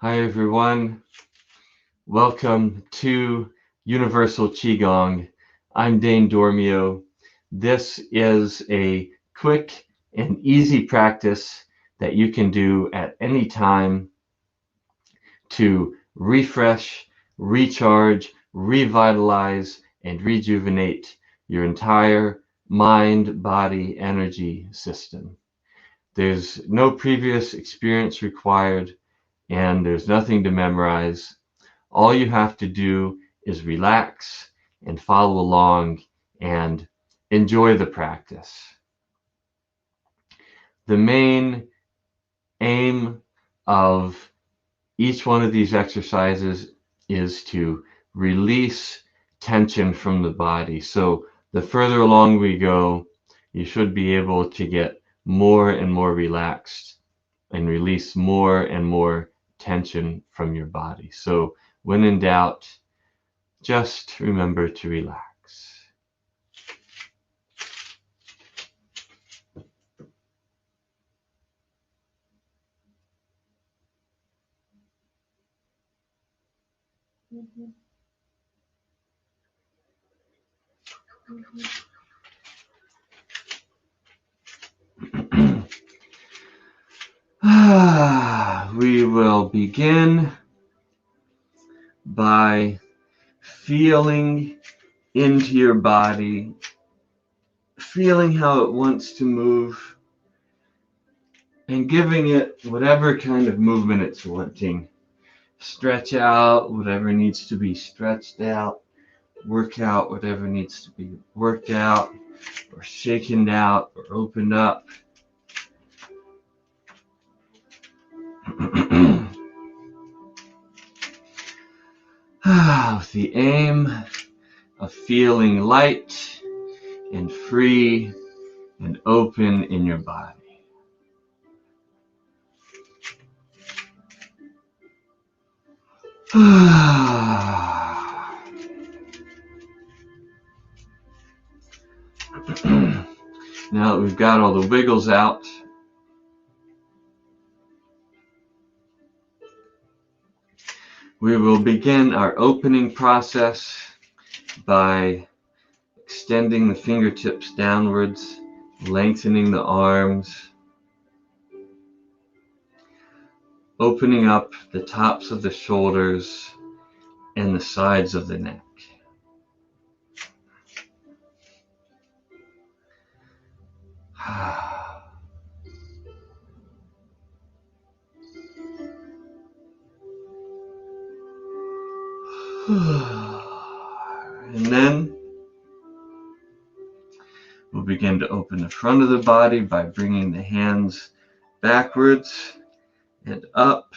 Hi everyone, welcome to Universal Qigong. I'm Dane Dormio. This is a quick and easy practice that you can do at any time to refresh, recharge, revitalize, and rejuvenate your entire mind, body, energy system. There's no previous experience required, and there's nothing to memorize. All you have to do is relax and follow along and enjoy the practice. The main aim of each one of these exercises is to release tension from the body. So the further along we go, you should be able to get more and more relaxed and release more and more tension from your body. So when in doubt, just remember to relax. We will begin by feeling into your body, feeling how it wants to move, and giving it whatever kind of movement it's wanting. Stretch out whatever needs to be stretched out, work out whatever needs to be worked out, or shaken out, or opened up. With the aim of feeling light and free and open in your body. Now that we've got all the wiggles out, we will begin our opening process by extending the fingertips downwards, lengthening the arms, opening up the tops of the shoulders and the sides of the neck. And then we'll begin to open the front of the body by bringing the hands backwards and up,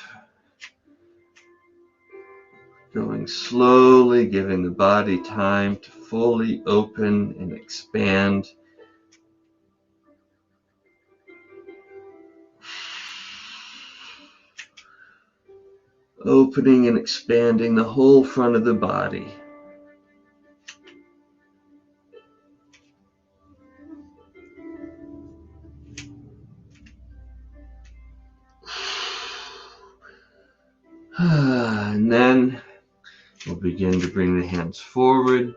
going slowly, giving the body time to fully open and expand. Opening and expanding the whole front of the body. And then we'll begin to bring the hands forward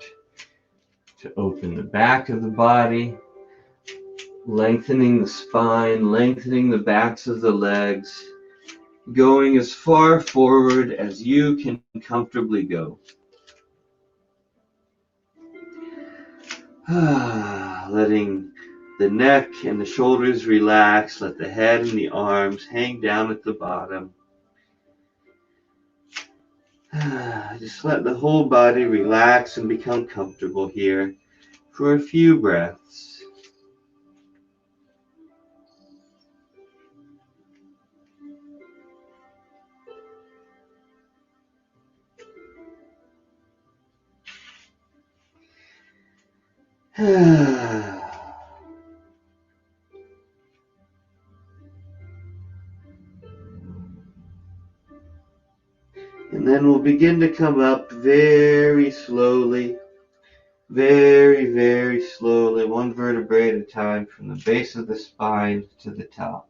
to open the back of the body, lengthening the spine, lengthening the backs of the legs, going as far forward as you can comfortably go. Letting the neck and the shoulders relax, let the head and the arms hang down at the bottom. Just let the whole body relax and become comfortable here for a few breaths. And then we'll begin to come up very slowly, very, very slowly, one vertebrae at a time from the base of the spine to the top.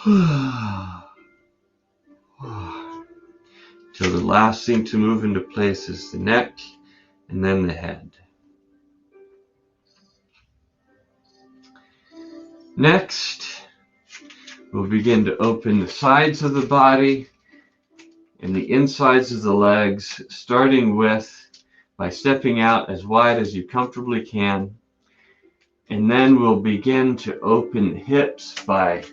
So the last thing to move into place is the neck and then the head. Next, we'll begin to open the sides of the body and the insides of the legs, starting with by stepping out as wide as you comfortably can. And then we'll begin to open the hips by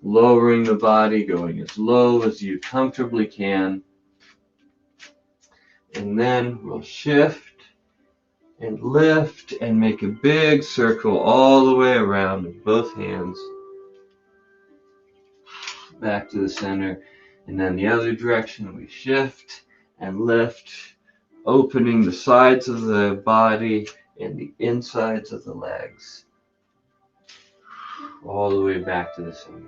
lowering the body, going as low as you comfortably can. And then we'll shift and lift and make a big circle all the way around with both hands back to the center. And then the other direction, we shift and lift, opening the sides of the body and the insides of the legs all the way back to the center.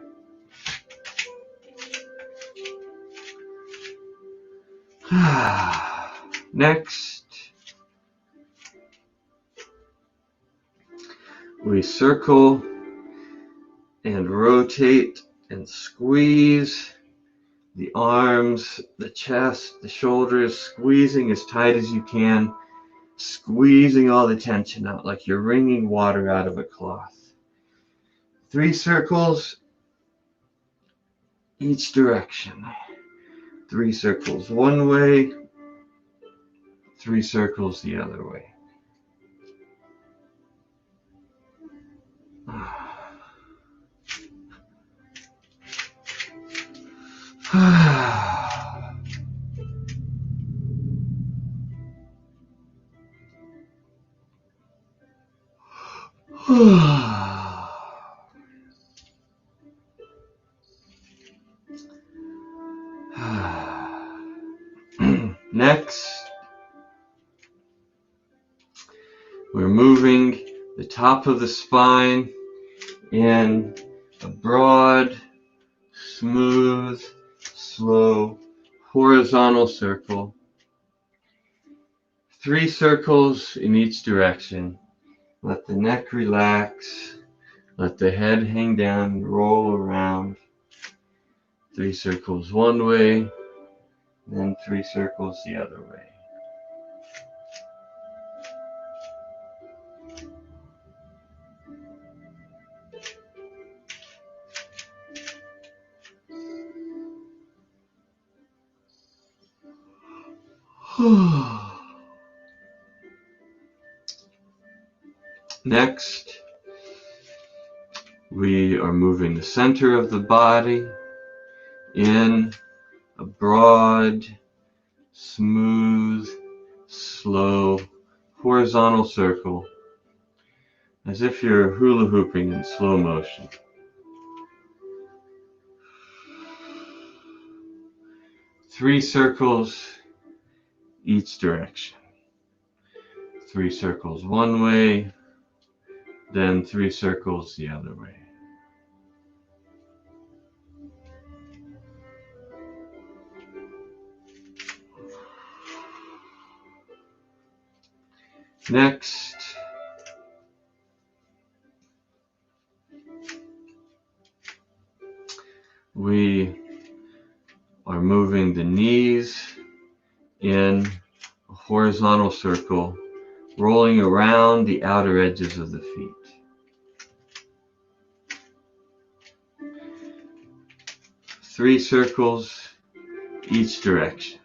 Next, we circle and rotate and squeeze the arms, the chest, the shoulders, squeezing as tight as you can, squeezing all the tension out like you're wringing water out of a cloth. 3 circles each direction. 3 circles one way, 3 circles the other way. Next, we're moving the top of the spine in a broad, smooth, slow, horizontal circle. 3 circles in each direction. Let the neck relax. Let the head hang down and roll around. 3 circles one way, then 3 circles the other way. Next, we are moving the center of the body in a broad, smooth, slow, horizontal circle, as if you're hula hooping in slow motion. 3 circles each direction. 3 circles one way, then 3 circles the other way. Next, we are moving the knees in a horizontal circle, rolling around the outer edges of the feet. 3 circles each direction.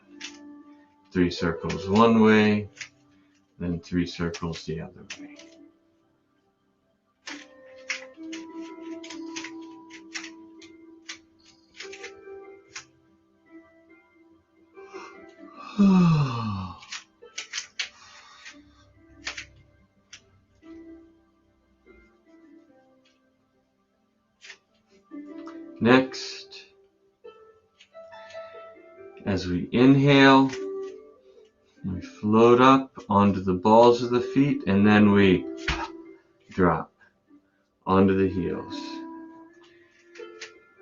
3 circles one way, then 3 circles the other way. Next, as we inhale, we float up onto the balls of the feet, and then we drop onto the heels.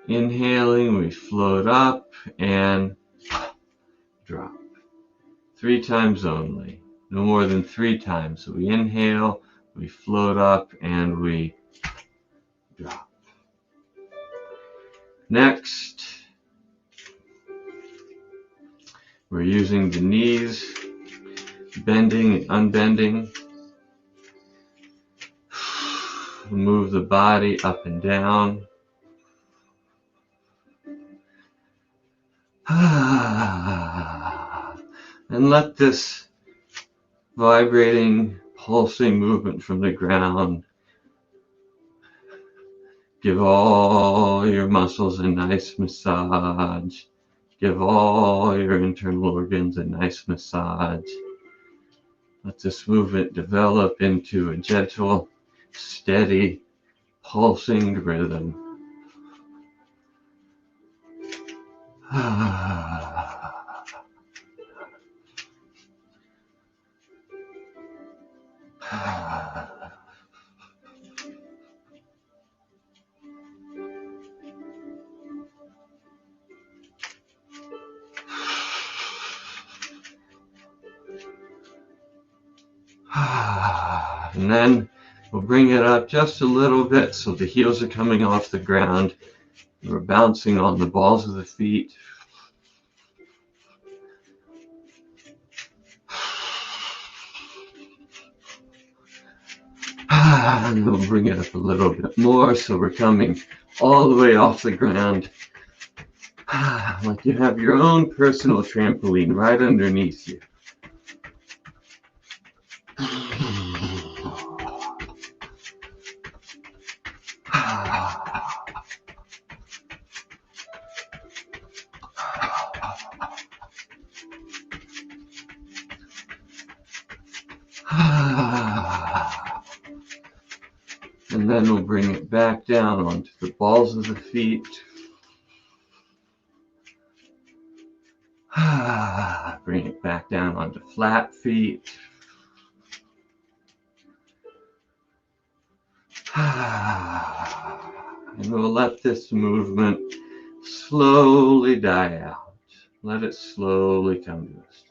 Inhaling, we float up and drop. 3 times only, no more than 3 times. So we inhale, we float up, and we drop. Next, we're using the knees, bending and unbending. Move the body up and down. And let this vibrating, pulsing movement from the ground give all your muscles a nice massage. Give all your internal organs a nice massage. Let this movement develop into a gentle, steady, pulsing rhythm. And then we'll bring it up just a little bit so the heels are coming off the ground. We're bouncing on the balls of the feet. And we'll bring it up a little bit more so we're coming all the way off the ground. Like you have your own personal trampoline right underneath you. And then we'll bring it back down onto the balls of the feet. Bring it back down onto flat feet. And we'll let this movement slowly die out. Let it slowly come to a stop.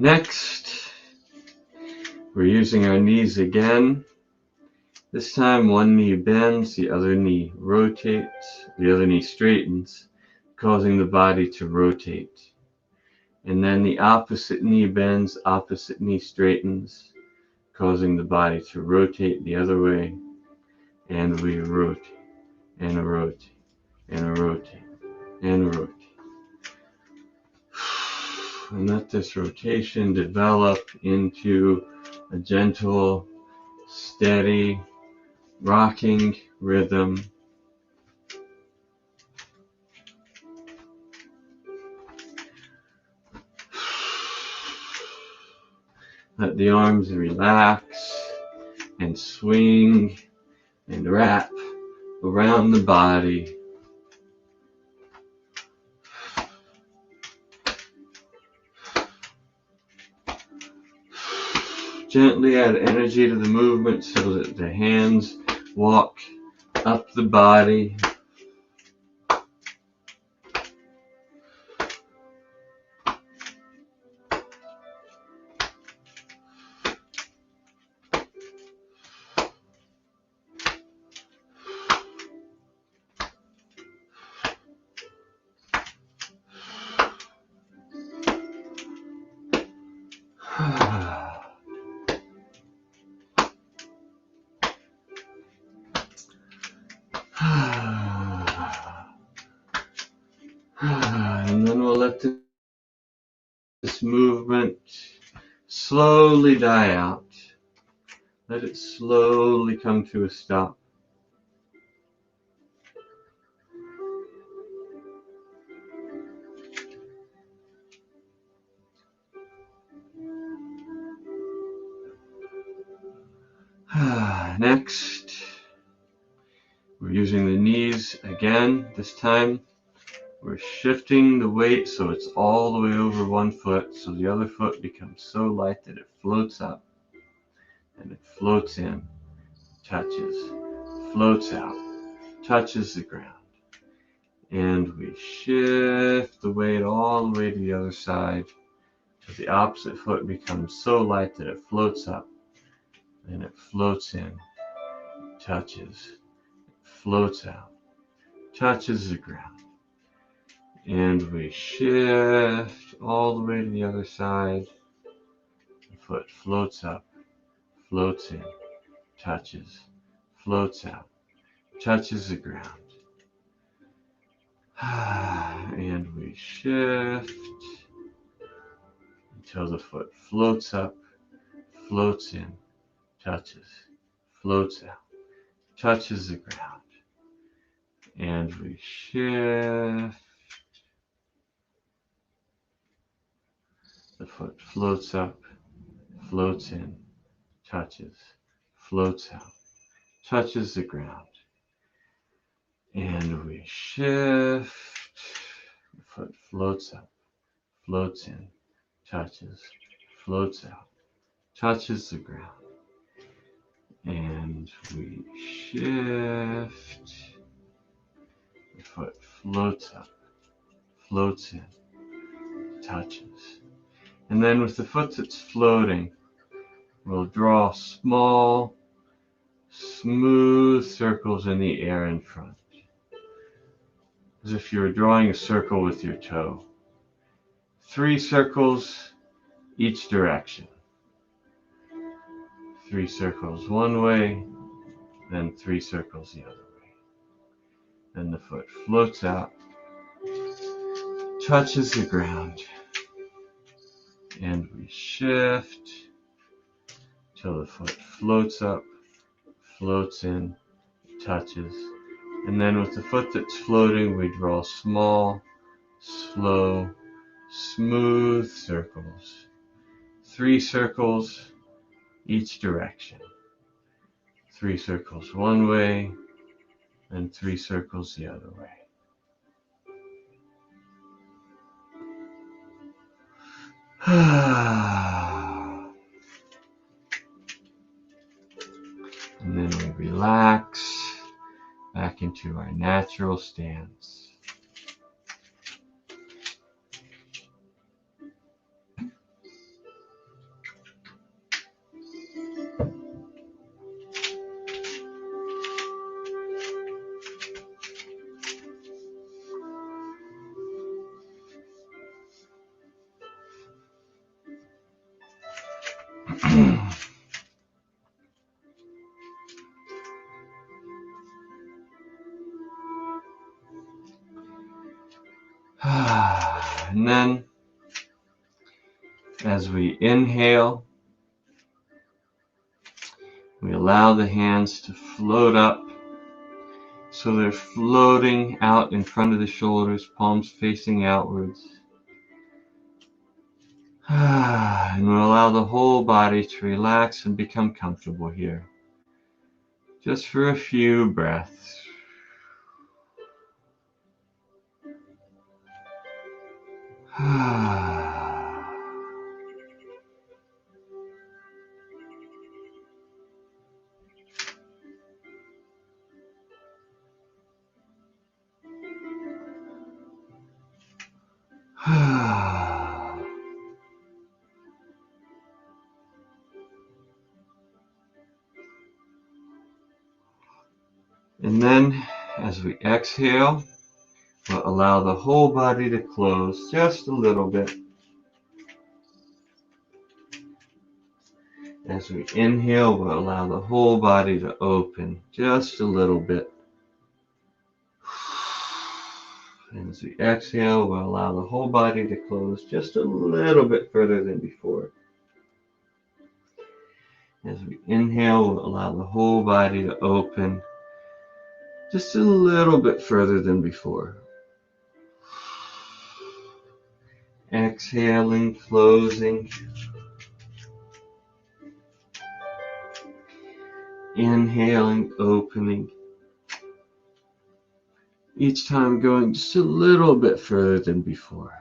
Next, we're using our knees again. This time one knee bends, the other knee rotates, the other knee straightens, causing the body to rotate. And then the opposite knee bends, opposite knee straightens, causing the body to rotate the other way. And we rotate, and rotate, and rotate, and rotate. And let this rotation develop into a gentle, steady, rocking rhythm. Let the arms relax and swing and wrap around the body. Gently add energy to the movement so that the hands walk up the body. And then we'll let this movement slowly die out. Let it slowly come to a stop. Next, we're using the knees again, this time We're shifting the weight so it's all the way over one foot, so the other foot becomes so light that it floats up and it floats in, touches, floats out, touches the ground. And we shift the weight all the way to the other side till the opposite foot becomes so light that it floats up and it floats in, touches, floats out, touches the ground. And we shift all the way to the other side. The foot floats up, floats in, touches, floats out, touches the ground. And we shift until the foot floats up, floats in, touches, floats out, touches the ground. And we shift. The foot floats up, floats in, touches, floats out, touches the ground. And we shift. The foot floats up, floats in, touches, floats out, touches the ground. And we shift. The foot floats up, floats in, touches. And then with the foot that's floating, we'll draw small, smooth circles in the air in front, as if you were drawing a circle with your toe. 3 circles each direction. 3 circles one way, then 3 circles the other way. Then the foot floats out, touches the ground, and we shift till the foot floats up, floats in, touches. And then with the foot that's floating, we draw small, slow, smooth circles. 3 circles each direction. 3 circles one way, and 3 circles the other way. And then we relax back into our natural stance. And then, as we inhale, we allow the hands to float up, so they're floating out in front of the shoulders, palms facing outwards. And we'll allow the whole body to relax and become comfortable here, just for a few breaths. And then, as we exhale, we'll allow the whole body to close just a little bit. As we inhale, we'll allow the whole body to open just a little bit. And as we exhale, we'll allow the whole body to close just a little bit further than before. As we inhale, we'll allow the whole body to open just a little bit further than before. Exhaling, closing. Inhaling, opening. Each time going just a little bit further than before.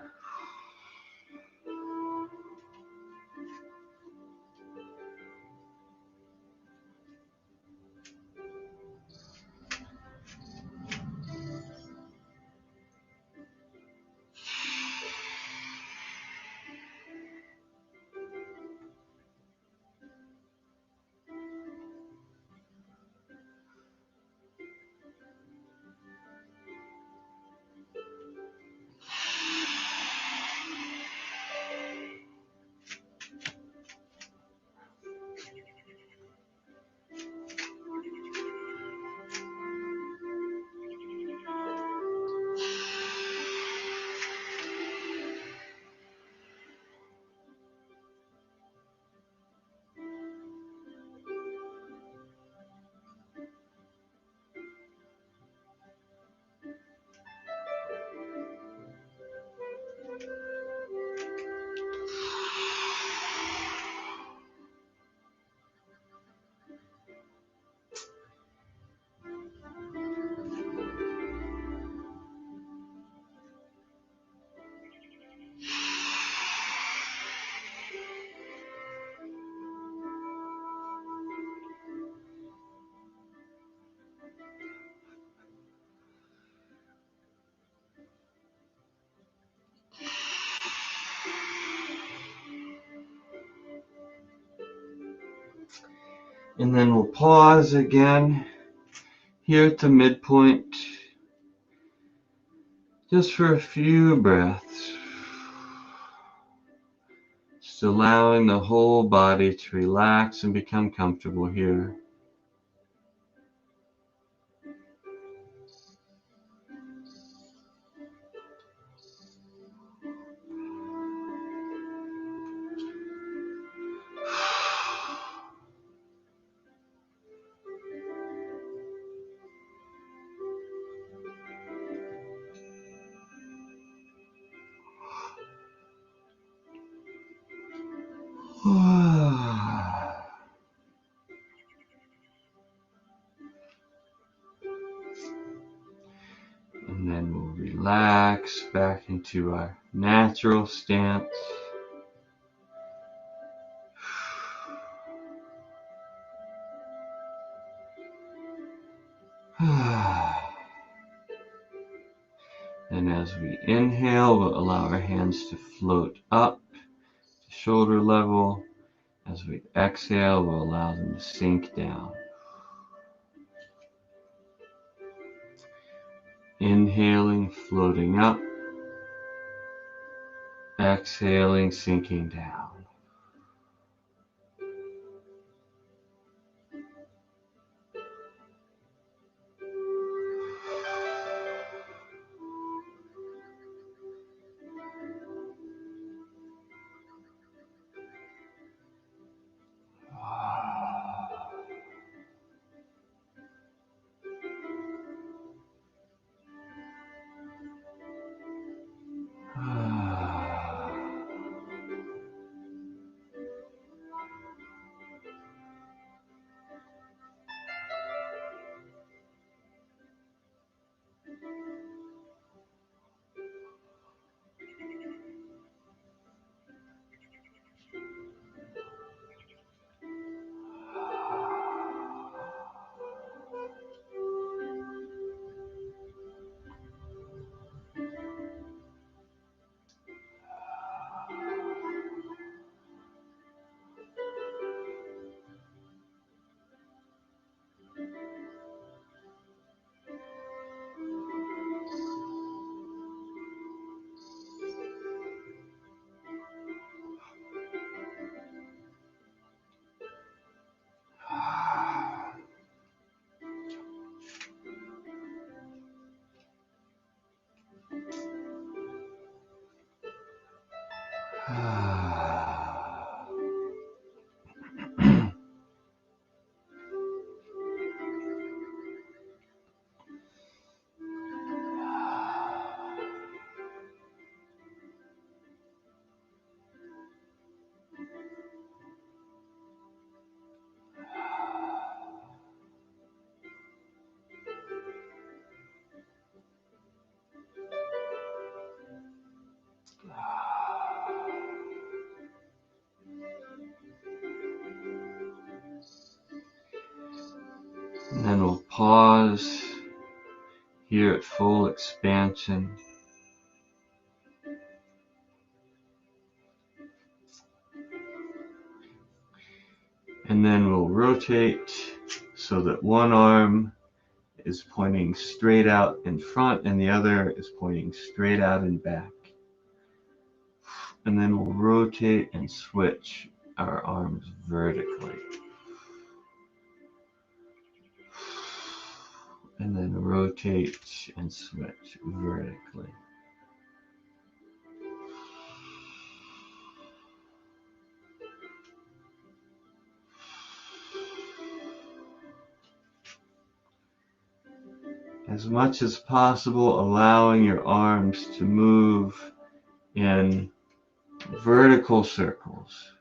And then we'll pause again here at the midpoint, just for a few breaths. Just allowing the whole body to relax and become comfortable here. And then we'll relax back into our natural stance. And as we inhale, we'll allow our hands to float up to shoulder level. As we exhale, we'll allow them to sink down. Inhaling, floating up. Exhaling, sinking down. pause here at full expansion. And then we'll rotate so that one arm is pointing straight out in front and the other is pointing straight out and back. And then we'll rotate and switch our arms vertically. And then rotate and switch vertically. As much as possible, allowing your arms to move in vertical circles.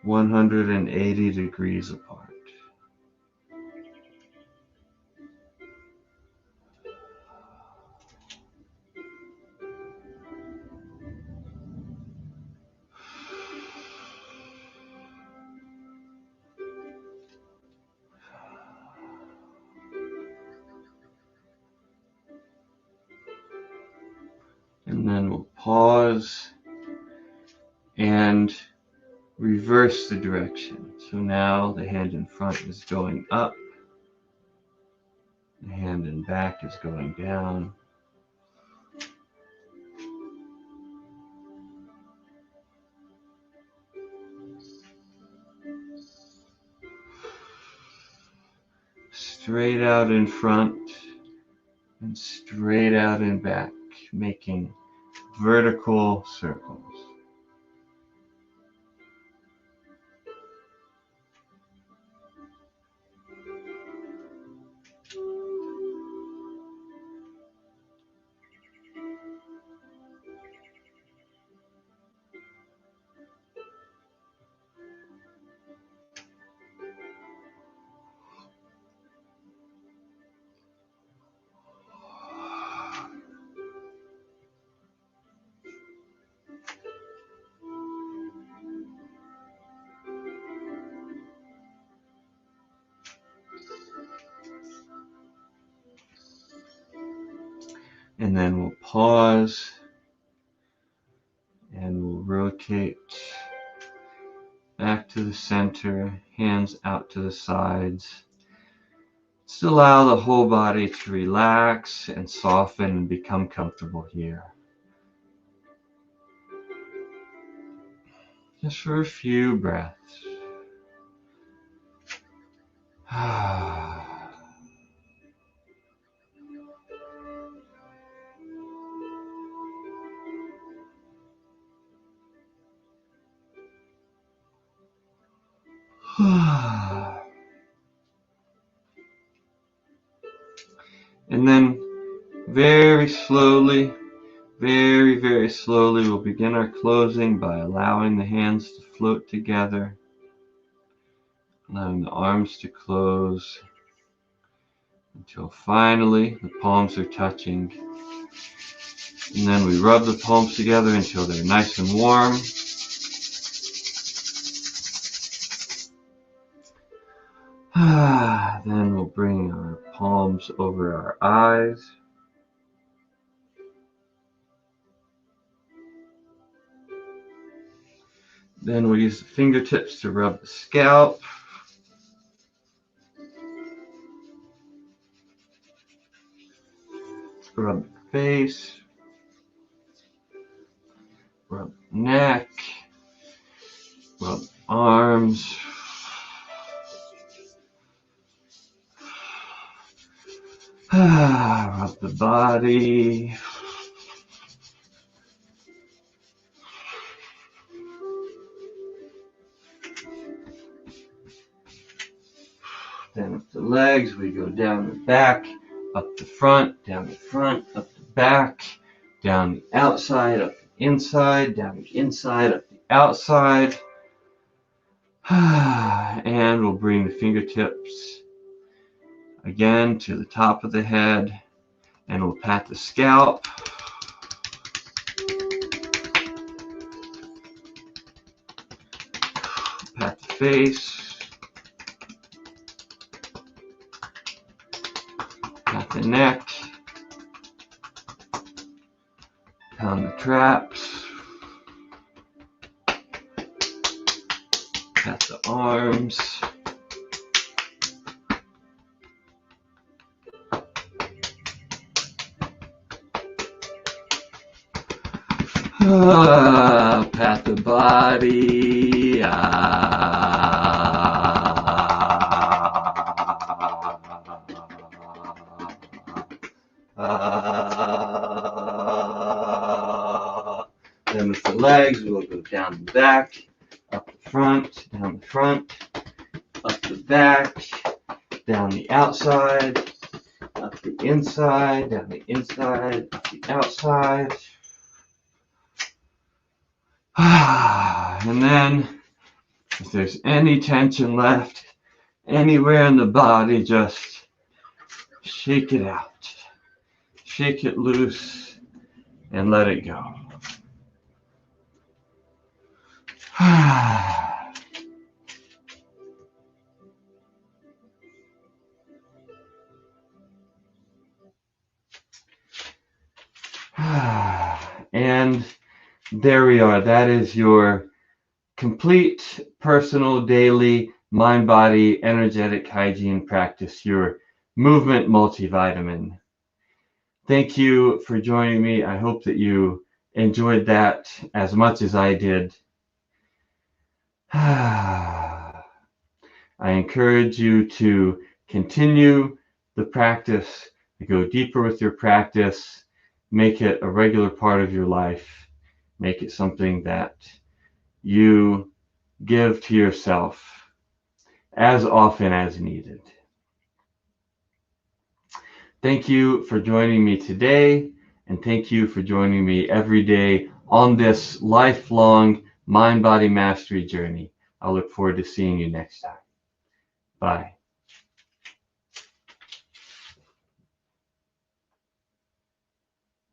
180 degrees apart. And then we'll pause and reverse the direction. So now the hand in front is going up, the hand in back is going down. Straight out in front and straight out in back, making vertical circles. And then we'll pause and we'll rotate back to the center, hands out to the sides. Just allow the whole body to relax and soften and become comfortable here. Just for a few breaths. And then very slowly, very slowly, we'll begin our closing by allowing the hands to float together, allowing the arms to close until finally the palms are touching. And then we rub the palms together until they're nice and warm. Then we'll bring our palms over our eyes. Then we'll use the fingertips to rub the scalp. Rub the face. Rub the neck. Rub the arms. Rub the body. Then up the legs, we go down the back, up the front, down the front, up the back, down the outside, up the inside, down the inside, up the outside. And we'll bring the fingertips again to the top of the head, and we'll pat the scalp. Pat the face, pat the neck, pound the traps, pat the arms. Pat the body. Then with the legs, we'll go down the back, up the front, down the front, up the back, down the outside, up the inside, down the inside, up the outside. And then, if there's any tension left anywhere in the body, just shake it out. Shake it loose and let it go. And there we are. That is your complete personal daily mind-body energetic hygiene practice, your movement multivitamin. Thank you for joining me. I hope that you enjoyed that as much as I did. I encourage you to continue the practice, to go deeper with your practice, make it a regular part of your life, make it something that you give to yourself as often as needed. Thank you for joining me today, and thank you for joining me every day on this lifelong mind-body mastery journey. I look forward to seeing you next time. Bye.